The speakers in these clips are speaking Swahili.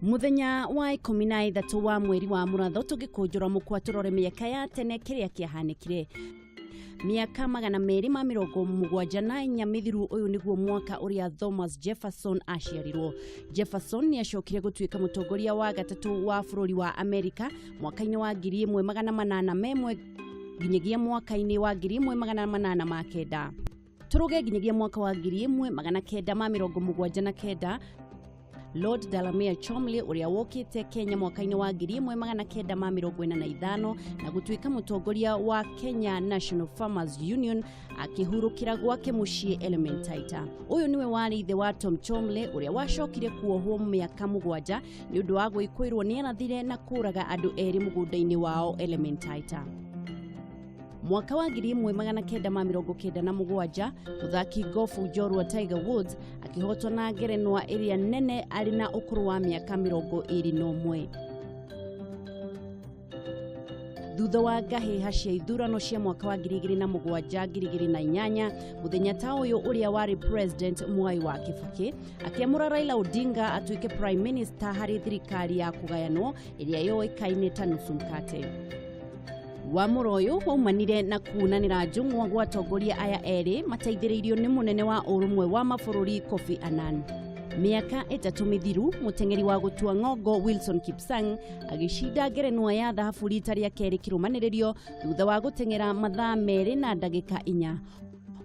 Muthenya wa 13 wa mweri wa Muratho tugikunjura mukwa turore miaka ya tene kiria kiahanikire. Miaka 274 mithiru uyu niguo mwaka uria Thomas Jefferson aciarirwo. Jefferson ni acokire gutuika mutongoria wa gatatu wa bururi wa Amerika mwaka-ini wa 1801 nginyagia mwaka-ini wa 1809. Turuge nginyagia mwaka wa 1979 Lord Delamere Chomley uria wokite Kenya mwaka-ini wa 1945 na gutuika mutongoria wa Kenya National Farmers Union akihurukira gwake mucii Elementaita. Uyu niwe wari ithe wa Tom Chomley uria wacokire kuohwo miaka 7 ni undu wa gwikuirwo ni anathire na kuraga andu eri mugunda-ini wao Elementaita. Mwaka wa 1997 muthaki gofu Jorua Tiger Woods akihotwo na ngerenwa iria nene ari na ukuru wa miaka 21. Thutha wa ngahiha cia ithurano cia mwaka wa 2007-2008 muthenya ta uyu uria wari president Mwai wa Kibaki akiamura Raila Odinga atuike prime minister hari thirikari ya kugayanwo iria yoikaine ta nusu mkate. Wamuro uyu waumanire na kunanira njung'wa gwa atongoria aya eri mateithiriirio ni munene wa urumwe wa mabururi Kofi Annan. Miaka 3 mithiru mutengeri wa gutua ng'ongo Wilson Kipsang agishinda ngerenwa ya thahabu rita ria keri kirumaniririo thutha wa gutengera mathaa 2 na ndagika 4.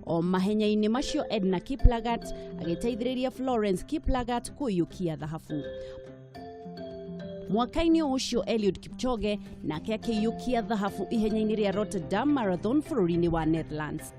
O mahenya-ini macio Edna Kiplagat agiteithiriria Florence Kiplagat kuyukia thahabu. Mwaka-ini ucio Eliud Kipchoge nake akiyukia thahabu ihenya-ini ria Rotterdam Marathon bururi-ini wa Netherlands.